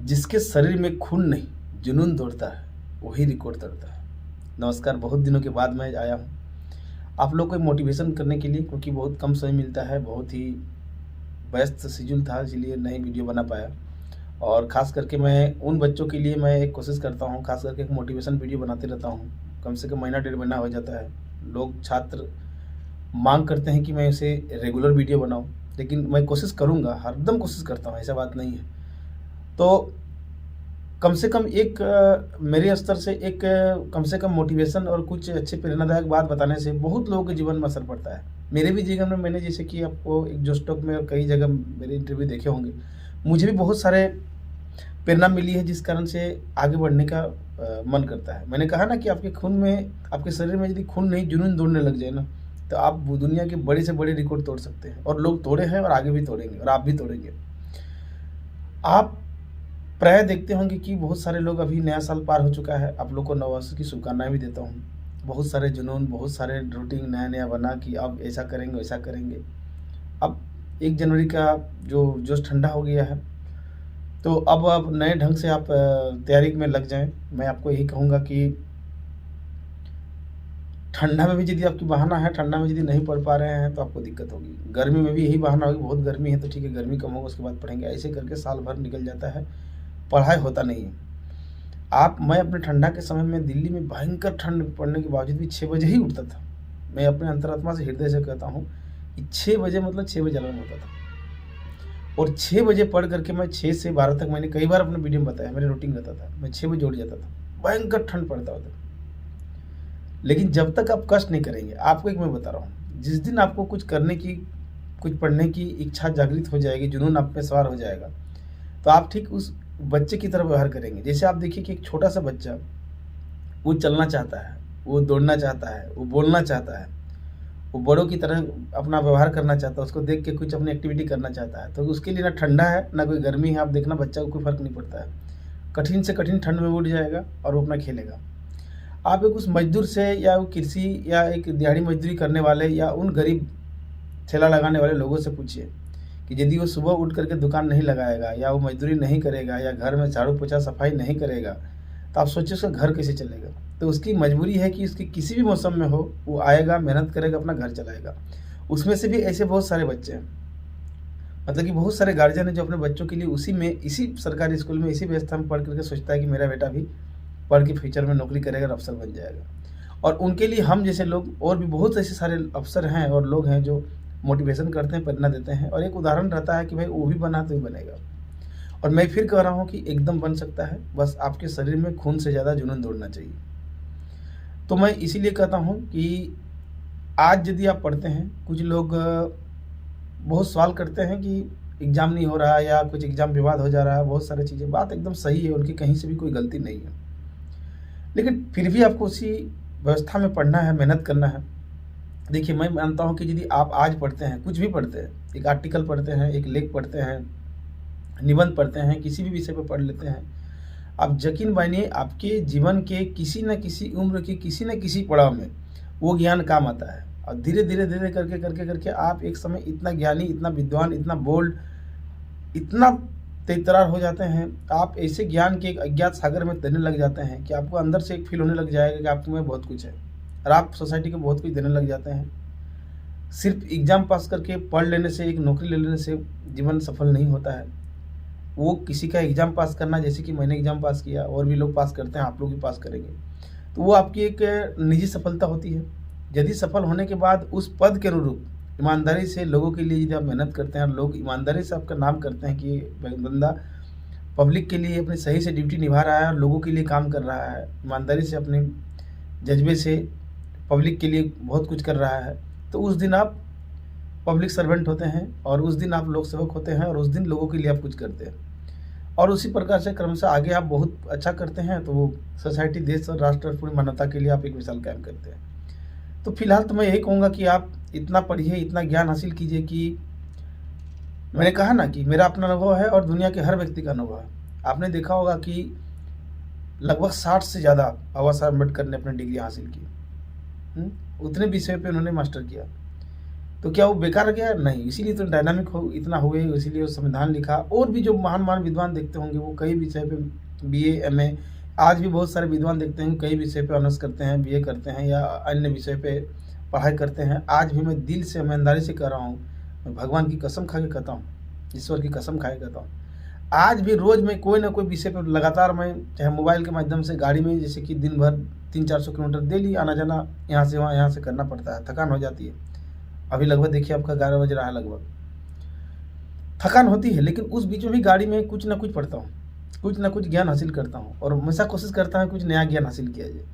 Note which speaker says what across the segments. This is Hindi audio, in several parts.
Speaker 1: जिसके शरीर में खून नहीं, जुनून दौड़ता है, वही रिकॉर्ड तोड़ता है। नमस्कार, बहुत दिनों के बाद मैं आया हूँ आप लोग को मोटिवेशन करने के लिए, क्योंकि बहुत कम समय मिलता है, बहुत ही व्यस्त शेड्यूल था, इसलिए नहीं वीडियो बना पाया। और ख़ास करके मैं उन बच्चों के लिए मैं एक कोशिश करता हूँ, ख़ास करके एक मोटिवेशन वीडियो बनाते रहता हूँ। कम से कम महीना 1.5 महीना हो जाता है। लोग छात्र मांग करते हैं कि मैं उसे रेगुलर वीडियो बनाऊँ, लेकिन मैं कोशिश करूँगा, हरदम कोशिश करता हूँ, ऐसा बात नहीं है। तो कम से कम एक मेरे स्तर से एक कम से कम मोटिवेशन और कुछ अच्छे प्रेरणादायक बात बताने से बहुत लोगों के जीवन में असर पड़ता है। मेरे भी जीवन में मैंने जैसे कि आपको एक जो स्टॉक में और कई जगह मेरे इंटरव्यू देखे होंगे, मुझे भी बहुत सारे प्रेरणा मिली है जिस कारण से आगे बढ़ने का मन करता है। मैंने कहा ना कि आपके खून में, आपके शरीर में यदि खून नहीं जुनून दौड़ने लग जाए ना, तो आप वो दुनिया के बड़े से बड़े रिकॉर्ड तोड़ सकते हैं, और लोग तोड़े हैं और आगे भी तोड़ेंगे, और आप भी तोड़ेंगे। आप प्राय देखते होंगे कि बहुत सारे लोग, अभी नया साल पार हो चुका है, आप लोग को नववर्ष की शुभकामनाएं भी देता हूँ। बहुत सारे जुनून, बहुत सारे रूटीन नया नया बना कि अब ऐसा करेंगे वैसा करेंगे। अब 1 जनवरी का जो जोश ठंडा हो गया है, तो अब नए ढंग से आप तैयारी में लग जाएं। मैं आपको यही कहूँगा कि ठंडा में भी यदि आपकी बहाना है, ठंडा में यदि नहीं पढ़ पा रहे हैं तो आपको दिक्कत होगी। गर्मी में भी यही बहाना होगी, बहुत गर्मी है तो ठीक है, गर्मी कम होगा उसके बाद पढ़ेंगे। ऐसे करके साल भर निकल जाता है, पढ़ाई होता नहीं है। मैं अपने ठंडा के समय में दिल्ली में भयंकर ठंड पड़ने के बावजूद भी 6 बजे ही उठता था। मैं अपने अंतरात्मा से, हृदय से कहता हूँ कि 6 बजे मतलब 6 बजे अलार्म होता था, और 6 बजे पढ़ करके मैं 6 से 12 तक, मैंने कई बार अपने वीडियो में बताया, मेरा रूटीन रहता था। मैं 6 बजे उठ जाता था, भयंकर ठंड पड़ता होता। लेकिन जब तक आप कष्ट नहीं करेंगे, आपको एक मैं बता रहा हूँ, जिस दिन आपको कुछ करने की, कुछ पढ़ने की इच्छा जागृत हो जाएगी, जुनून आप पे सवार हो जाएगा, तो आप ठीक उस बच्चे की तरह व्यवहार करेंगे। जैसे आप देखिए कि एक छोटा सा बच्चा, वो चलना चाहता है, वो दौड़ना चाहता है, वो बोलना चाहता है, वो बड़ों की तरह अपना व्यवहार करना चाहता है, उसको देख के कुछ अपनी एक्टिविटी करना चाहता है। तो उसके लिए ना ठंडा है ना कोई गर्मी है, आप देखना बच्चा को कोई फर्क नहीं पड़ता है। कठिन से कठिन ठंड में उठ जाएगा और वो अपना खेलेगा। आप एक उस मजदूर से, या वो कृषि या एक दिहाड़ी मजदूरी करने वाले, या उन गरीब ठेला लगाने वाले लोगों से पूछिए कि यदि वो सुबह उठ करके दुकान नहीं लगाएगा, या वो मजदूरी नहीं करेगा, या घर में झाड़ू पोछा सफाई नहीं करेगा, तो आप सोचिए उसका घर कैसे चलेगा। तो उसकी मजबूरी है कि उसकी किसी भी मौसम में हो, वो आएगा, मेहनत करेगा, अपना घर चलाएगा। उसमें से भी ऐसे बहुत सारे बच्चे हैं, मतलब कि बहुत सारे गार्जियन हैं जो अपने बच्चों के लिए उसी में, इसी सरकारी स्कूल में, इसी व्यवस्था में पढ़ करके सोचता है कि मेरा बेटा भी पढ़ के फ्यूचर में नौकरी करेगा और अफसर बन जाएगा। और उनके लिए हम जैसे लोग, और भी बहुत ऐसे सारे अफसर हैं और लोग हैं जो मोटिवेशन करते हैं, प्रेरणा देते हैं, और एक उदाहरण रहता है कि भाई वो भी बना तो ही बनेगा। और मैं फिर कह रहा हूँ कि एकदम बन सकता है, बस आपके शरीर में खून से ज़्यादा जुनून दौड़ना चाहिए। तो मैं इसीलिए कहता हूँ कि आज यदि आप पढ़ते हैं, कुछ लोग बहुत सवाल करते हैं कि एग्ज़ाम नहीं हो रहा है, या कुछ एग्ज़ाम विवाद हो जा रहा है, बहुत सारी चीज़ें, बात एकदम सही है, उनकी कहीं से भी कोई गलती नहीं है। लेकिन फिर भी आपको उसी व्यवस्था में पढ़ना है, मेहनत करना है। देखिए, मैं मानता हूँ कि यदि आप आज पढ़ते हैं, कुछ भी पढ़ते हैं, एक आर्टिकल पढ़ते हैं, एक लेख पढ़ते हैं, निबंध पढ़ते हैं, किसी भी विषय पर पढ़ लेते हैं, आप यकीन मानिए आपके जीवन के किसी न किसी उम्र के किसी न किसी पड़ाव में वो ज्ञान काम आता है। और धीरे धीरे धीरे करके करके करके आप एक समय इतना ज्ञानी, इतना विद्वान, इतना बोल्ड, इतना तेतरार हो जाते हैं, आप ऐसे ज्ञान के एक अज्ञात सागर में तैरने लग जाते हैं कि आपको अंदर से एक फील होने लग जाएगा कि आपके में बहुत कुछ है, और आप सोसाइटी को बहुत कुछ देने लग जाते हैं। सिर्फ एग्ज़ाम पास करके, पढ़ लेने से, एक नौकरी ले लेने से जीवन सफल नहीं होता है। वो किसी का एग्ज़ाम पास करना, जैसे कि मैंने एग्ज़ाम पास किया, और भी लोग पास करते हैं, आप लोग भी पास करेंगे, तो वो आपकी एक निजी सफलता होती है। यदि सफल होने के बाद उस पद के अनुरूप ईमानदारी से लोगों के लिए यदि आप मेहनत करते हैं, और लोग ईमानदारी से आपका नाम करते हैं कि ये बंदा पब्लिक के लिए अपनी सही से ड्यूटी निभा रहा है और लोगों के लिए काम कर रहा है, ईमानदारी से अपने जज्बे से पब्लिक के लिए बहुत कुछ कर रहा है, तो उस दिन आप पब्लिक सर्वेंट होते हैं, और उस दिन आप लोक सेवक होते हैं, और उस दिन लोगों के लिए आप कुछ करते हैं। और उसी प्रकार से क्रमशः आगे आप बहुत अच्छा करते हैं, तो वो सोसाइटी, देश और राष्ट्र और पूरी मानवता के लिए आप एक मिसाल कायम करते हैं। तो फिलहाल तो मैं यही कहूँगा कि आप इतना पढ़िए, इतना ज्ञान हासिल कीजिए कि मैंने कहा ना कि मेरा अपना अनुभव है और दुनिया के हर व्यक्ति का अनुभव है। आपने देखा होगा कि लगभग 60 से ज़्यादा बाबा साहब अम्बेडकर ने अपनी डिग्री हासिल की, उतने विषय पे उन्होंने मास्टर किया। तो क्या वो बेकार गया? नहीं, इसीलिए तो डायनामिक हो इतना हुए, इसीलिए वो संविधान लिखा। और भी जो महान-महान विद्वान देखते होंगे वो कई विषय पे बीए, एमए, आज भी बहुत सारे विद्वान देखते हैं कई विषय पे ऑनर्स करते हैं, बीए करते हैं या अन्य विषय पे पढ़ाई करते हैं। आज भी मैं दिल से ईमानदारी से कह रहा हूँ, मैं भगवान की कसम खा के कहता हूँ, ईश्वर की कसम खा के कहता हूँ, आज भी रोज़ मैं कोई ना कोई विषय पर लगातार मैं चाहे मोबाइल के माध्यम से गाड़ी में जैसे कि दिन भर 300-400 किलोमीटर डेली आना जाना यहाँ से वहाँ, यहाँ से करना पड़ता है, थकान हो जाती है। अभी लगभग देखिए आपका 11 बज रहा है लगभग, थकान होती है, लेकिन उस बीच में भी गाड़ी में कुछ ना कुछ पढ़ता हूँ, कुछ ना कुछ ज्ञान हासिल करता हूँ और हमेशा कोशिश करता हूँ कुछ नया ज्ञान हासिल किया जाए।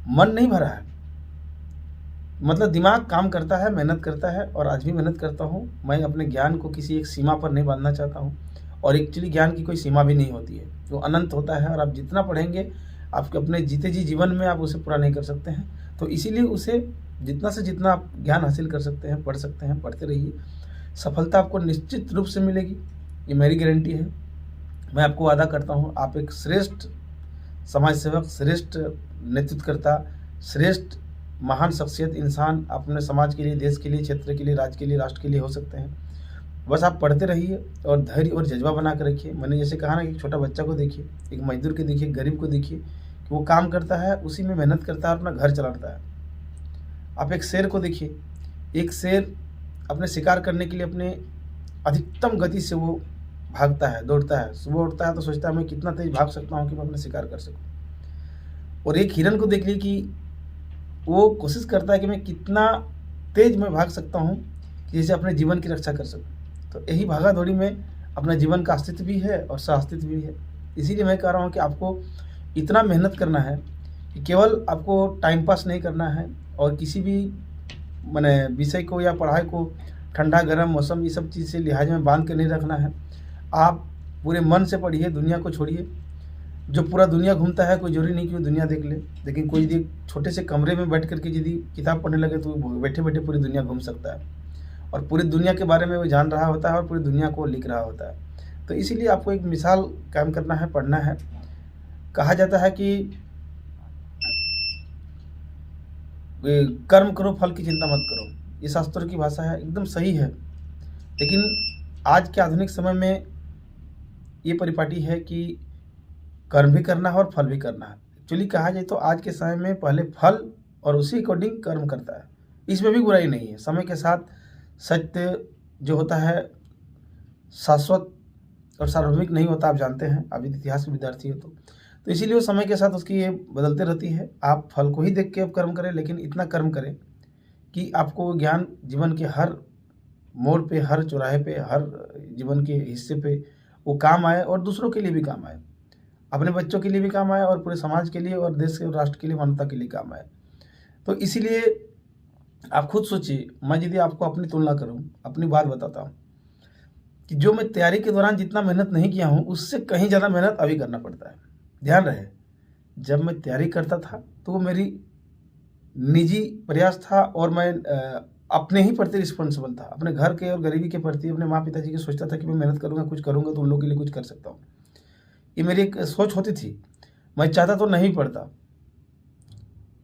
Speaker 1: मन नहीं भरा है, मतलब दिमाग काम करता है, मेहनत करता है और आज भी मेहनत करता हूँ। मैं अपने ज्ञान को किसी एक सीमा पर नहीं बांधना चाहता हूँ और एक्चुअली ज्ञान की कोई सीमा भी नहीं होती है, वो अनंत होता है और आप जितना पढ़ेंगे आपके अपने जीते जी जीवन में आप उसे पूरा नहीं कर सकते हैं। तो इसीलिए उसे जितना से जितना आप ज्ञान हासिल कर सकते हैं, पढ़ सकते हैं, पढ़ते रहिए। सफलता आपको निश्चित रूप से मिलेगी, ये मेरी गारंटी है। मैं आपको वादा करता हूँ, आप एक श्रेष्ठ समाज सेवक, श्रेष्ठ नेतृत्वकर्ता, श्रेष्ठ महान शख्सियत इंसान अपने समाज के लिए, देश के लिए, क्षेत्र के लिए, राज्य के लिए, राष्ट्र के लिए हो सकते हैं। बस आप पढ़ते रहिए और धैर्य और जज्बा बना कर रखिए। मैंने जैसे कहा ना कि एक छोटा बच्चा को देखिए, एक मजदूर को देखिए, गरीब को देखिए कि वो काम करता है, उसी में मेहनत करता है, अपना घर चलाता है। आप एक शेर को देखिए, एक शेर अपने शिकार करने के लिए अपने अधिकतम गति से वो भागता है, दौड़ता है। सुबह उठता है तो सोचता है मैं कितना तेज भाग सकता हूँ कि मैं अपना शिकार कर सकूँ। और एक हिरन को देख लीजिए कि वो कोशिश करता है कि मैं कितना तेज मैं भाग सकता हूँ कि जैसे अपने जीवन की रक्षा कर सकूँ। तो यही भागा दौड़ी में अपना जीवन का अस्तित्व भी है और सह-अस्तित्व भी है। इसीलिए मैं कह रहा हूँ कि आपको इतना मेहनत करना है कि केवल आपको टाइम पास नहीं करना है और किसी भी माने विषय को या पढ़ाई को ठंडा गर्म मौसम ये सब चीज़ से लिहाज में बांध के नहीं रखना है। आप पूरे मन से पढ़िए, दुनिया को छोड़िए। जो पूरा दुनिया घूमता है कोई ज़रूरी नहीं कि वो दुनिया देख ले, लेकिन कोई यदि छोटे से कमरे में बैठ कर के यदि किताब पढ़ने लगे तो वो बैठे-बैठे पूरी दुनिया घूम सकता है और पूरी दुनिया के बारे में वो जान रहा होता है और पूरी दुनिया को लिख रहा होता है। तो इसीलिए आपको एक मिसाल कायम करना है, पढ़ना है। कहा जाता है कि कर्म करो, फल की चिंता मत करो। ये शास्त्रों की भाषा है, एकदम सही है। लेकिन आज के आधुनिक समय में ये परिपाटी है कि कर्म भी करना है और फल भी करना है। एक्चुअली कहा जाए तो आज के समय में पहले फल और उसी अकॉर्डिंग कर्म करता है, इसमें भी बुराई नहीं है। समय के साथ सत्य जो होता है शाश्वत और सार्वभौमिक नहीं होता, आप जानते हैं, आप इतिहास के विद्यार्थी हो तो इसीलिए वो समय के साथ उसकी ये बदलते रहती है। आप फल को ही देख के अब कर्म करें, लेकिन इतना कर्म करें कि आपको ज्ञान जीवन के हर मोड़ पे, हर चौराहे पे, हर जीवन के हिस्से पे वो काम आए और दूसरों के लिए भी काम आए, अपने बच्चों के लिए भी काम आए और पूरे समाज के लिए और देश के और राष्ट्र के लिए, मानवता के लिए काम आए। तो इसीलिए आप खुद सोचिए, मैं यदि आपको अपनी तुलना करूं, अपनी बात बताता हूं कि जो मैं तैयारी के दौरान जितना मेहनत नहीं किया हूं, उससे कहीं ज़्यादा मेहनत अभी करना पड़ता है। ध्यान रहे, जब मैं तैयारी करता था तो वो मेरी निजी प्रयास था और मैं अपने ही प्रति रिस्पॉन्सिबल था, अपने घर के और गरीबी के प्रति, अपने माँ पिताजी की सोचता था कि मैं मेहनत करूँगा, कुछ करूँगा तो उन लोगों के लिए कुछ कर सकता हूँ। ये मेरी एक सोच होती थी। मैं चाहता तो नहीं पढ़ता,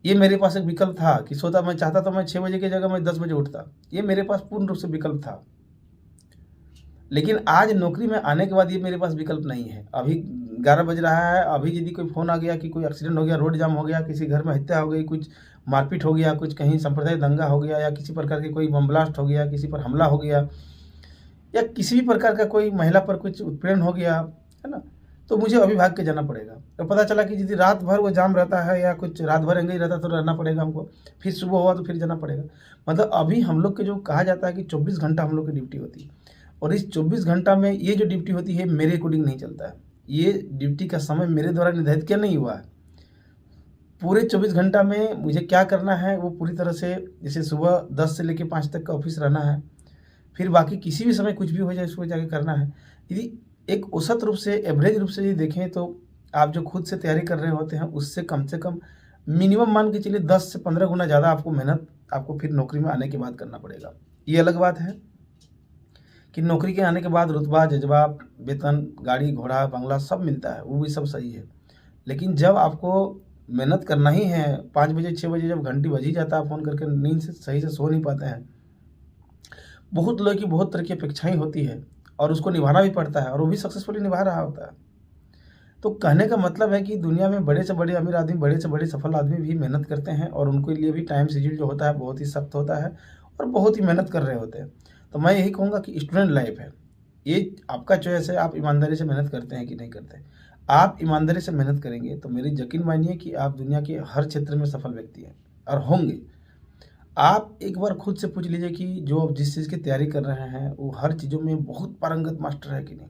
Speaker 1: ये मेरे पास एक विकल्प था कि सोता मैं चाहता तो मैं 6 बजे की जगह मैं 10 बजे उठता, ये मेरे पास पूर्ण रूप से विकल्प था। लेकिन आज नौकरी में आने के बाद ये मेरे पास विकल्प नहीं है। अभी 11 बज रहा है, अभी यदि कोई फ़ोन आ गया कि कोई एक्सीडेंट हो गया, रोड जाम हो गया, किसी घर में हत्या हो गई, कुछ मारपीट हो गया, कुछ कहीं सांप्रदायिक दंगा हो गया या किसी प्रकार के कोई बम ब्लास्ट हो गया, किसी पर हमला हो गया या किसी भी प्रकार का कोई महिला पर कुछ उत्पीड़न हो गया, है ना, तो मुझे अभी भाग के जाना पड़ेगा। तो पता चला कि यदि रात भर वो जाम रहता है या कुछ रात भर एंगेज रहता तो रहना पड़ेगा हमको, फिर सुबह हुआ तो फिर जाना पड़ेगा। मतलब अभी हम लोग के जो कहा जाता है कि 24 घंटा हम लोग की ड्यूटी होती है और इस 24 घंटा में ये जो ड्यूटी होती है मेरे अकॉर्डिंग नहीं चलता है। ये ड्यूटी का समय मेरे द्वारा निर्धारित क्या नहीं हुआ है। पूरे 24 घंटा में मुझे क्या करना है वो पूरी तरह से, जैसे सुबह 10 से लेकर 5 तक का ऑफिस रहना है, फिर बाकी किसी भी समय कुछ भी हो जाए उसको जाके करना है। यदि एक औसत रूप से, एवरेज रूप से यदि देखें तो आप जो खुद से तैयारी कर रहे होते हैं उससे कम से कम मिनिमम मान के चलिए 10 से 15 गुना ज़्यादा आपको मेहनत आपको फिर नौकरी में आने के बाद करना पड़ेगा। ये अलग बात है कि नौकरी के आने के बाद रुतबा, जज्बा, वेतन, गाड़ी घोड़ा, बंगला सब मिलता है, वो भी सब सही है। लेकिन जब आपको मेहनत करना ही है, 5 बजे 6 बजे जब घंटी बज ही जाता है, फ़ोन करके नींद से सही से सो नहीं पाते हैं, बहुत लोगों की बहुत तरह की अपेक्षाएँ होती है और उसको निभाना भी पड़ता है और वो भी सक्सेसफुली निभा रहा होता है। तो कहने का मतलब है कि दुनिया में बड़े से बड़े अमीर आदमी, बड़े से बड़े सफल आदमी भी मेहनत करते हैं और उनके लिए भी टाइम शेड्यूल जो होता है बहुत ही सख्त होता है और बहुत ही मेहनत कर रहे होते हैं। तो मैं यही कहूँगा कि स्टूडेंट लाइफ है, ये आपका चॉइस है, आप ईमानदारी से मेहनत करते हैं कि नहीं करते। आप ईमानदारी से मेहनत करेंगे तो मेरी यकीन मानिए कि आप दुनिया के हर क्षेत्र में सफल व्यक्ति हैं और होंगे। आप एक बार खुद से पूछ लीजिए कि जो आप जिस चीज़ की तैयारी कर रहे हैं, वो हर चीज़ों में बहुत पारंगत मास्टर है कि नहीं?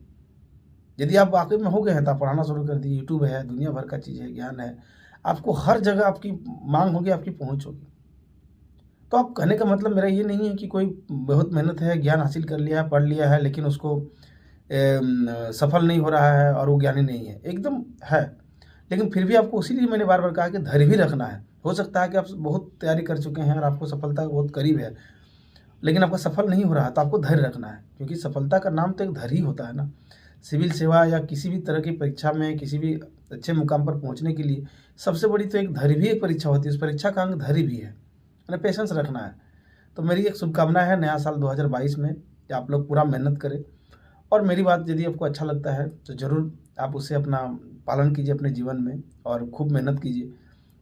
Speaker 1: यदि आप वाक़ई में हो गए हैं तो आप पढ़ाना शुरू कर दीजिए, यूट्यूब है, दुनिया भर का चीज़ है, ज्ञान है। आपको हर जगह आपकी माँग होगी, आपकी पहुँच होगी। तो आप कहने का मतलब मेरा ये नहीं है कि कोई बहुत मेहनत है, ज्ञान हासिल कर लिया है, पढ़ लिया है, लेकिन उसको सफल नहीं हो रहा है और वो ज्ञानी नहीं है। एकदम है, लेकिन फिर भी आपको इसीलिए मैंने बार-बार कहा कि धैर्य भी रखना है। हो सकता है कि आप बहुत तैयारी कर चुके हैं और आपको सफलता बहुत करीब है, लेकिन आपका सफल नहीं हो रहा है, तो आपको धैर्य रखना है, क्योंकि सफलता का नाम तो एक धैर्य ही होता है ना। सिविल सेवा या किसी भी तरह की परीक्षा में, किसी भी अच्छे मुकाम पर पहुँचने के लिए सबसे बड़ी तो एक धैर्य भी एक परीक्षा होती है, उस परीक्षा का अंग धैर्य भी है। यानी पेशेंस रखना है। तो मेरी एक शुभकामना है नया साल 2022 में कि आप लोग पूरा मेहनत करें और मेरी बात यदि आपको अच्छा लगता है तो ज़रूर आप उसे अपना पालन कीजिए अपने जीवन में और खूब मेहनत कीजिए,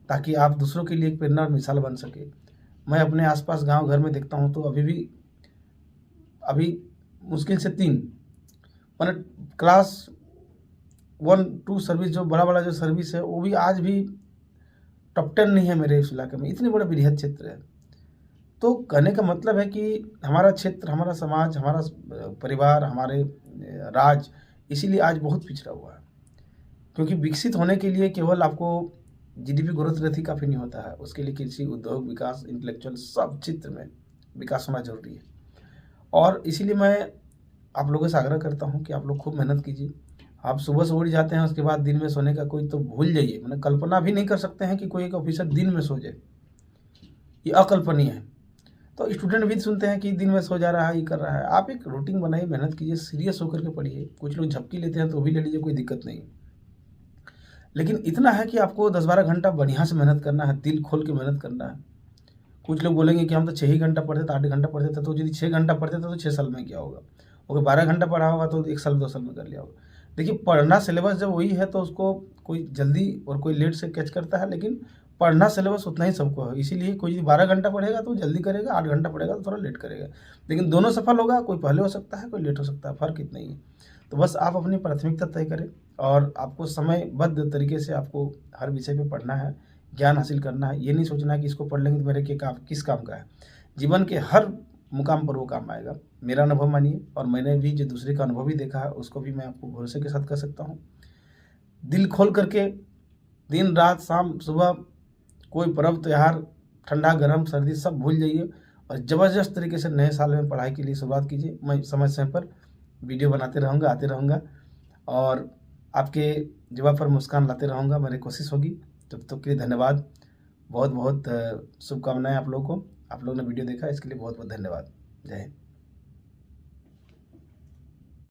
Speaker 1: ताकि आप दूसरों के लिए एक प्रेरणा और मिसाल बन सके। मैं अपने आस-पास गाँव घर में देखता हूँ तो अभी मुश्किल से 3 माने क्लास 1-2 सर्विस जो बड़ा-बड़ा जो सर्विस है, वो भी आज भी टॉप 10 नहीं है मेरे इस इलाके में, इतने बड़े बृहद क्षेत्र है। तो कहने का मतलब है कि हमारा क्षेत्र, हमारा समाज, हमारा परिवार, हमारे राज्य इसीलिए आज बहुत पिछड़ा हुआ है। क्योंकि विकसित होने के लिए केवल आपको जीडीपी ग्रोथ रेट ही काफ़ी नहीं होता है, उसके लिए कृषि, उद्योग विकास, इंटेलेक्चुअल सब क्षेत्र में विकास होना ज़रूरी है। और इसीलिए मैं आप लोगों से आग्रह करता हूँ कि आप लोग खूब मेहनत कीजिए। आप सुबह से उठ जाते हैं, उसके बाद दिन में सोने का कोई तो भूल जाइए, मतलब कल्पना भी नहीं कर सकते हैं कि कोई एक ऑफिसर दिन में सो जाए, ये अकल्पनीय है। तो स्टूडेंट भी सुनते हैं कि दिन में सो जा रहा है, ये कर रहा है। आप एक रूटीन बनाइए, मेहनत कीजिए, सीरियस होकर के पढ़िए। कुछ लोग झपकी लेते हैं तो भी ले लीजिए, कोई दिक्कत नहीं। लेकिन इतना है कि आपको 10-12 घंटा बढ़िया से मेहनत करना है, दिल खोल के मेहनत करना है। कुछ लोग बोलेंगे कि हम तो 6 ही घंटा पढ़ते थे, 8 घंटा पढ़ते थे, तो यदि 6 घंटा पढ़ते थे तो 6 साल में क्या होगा? और 12 घंटा पढ़ा होगा तो 1 साल 2 साल में कर लिया होगा। देखिए, पढ़ना सिलेबस जब वही है तो उसको कोई जल्दी और कोई लेट से कैच करता है, लेकिन पढ़ना सिलेबस उतना ही सबको है। इसीलिए कोई यदि 12 घंटा पढ़ेगा तो जल्दी करेगा, 8 घंटा पढ़ेगा तो थोड़ा लेट करेगा। लेकिन दोनों सफल होगा, कोई पहले हो सकता है, कोई लेट हो सकता है, फ़र्क इतना ही है। तो बस आप अपनी प्राथमिकता तय करें और आपको समयबद्ध तरीके से आपको हर विषय पे पढ़ना है, ज्ञान हासिल करना है। ये नहीं सोचना है कि इसको पढ़ लेंगे तो मेरे के काम किस काम का है। जीवन के हर मुकाम पर वो काम आएगा। मेरा अनुभव मानिए और मैंने भी जो दूसरे का अनुभव भी देखा है, उसको भी मैं आपको भरोसे के साथ कह सकता हूँ। दिल खोल करके दिन, रात, शाम, सुबह कोई पर्व, त्योहार, ठंडा, गरम, सर्दी सब भूल जाइए और ज़बरदस्त तरीके से नए साल में पढ़ाई के लिए शुरुआत कीजिए। मैं समय-समय पर वीडियो बनाते रहूँगा, आते रहूँगा और आपके जुबान पर मुस्कान लाते रहूँगा, मेरी कोशिश होगी। तब तक के लिए धन्यवाद। बहुत-बहुत शुभकामनाएँ आप लोगों को। आप लोगों ने वीडियो देखा इसके लिए बहुत-बहुत धन्यवाद। जय हिंद।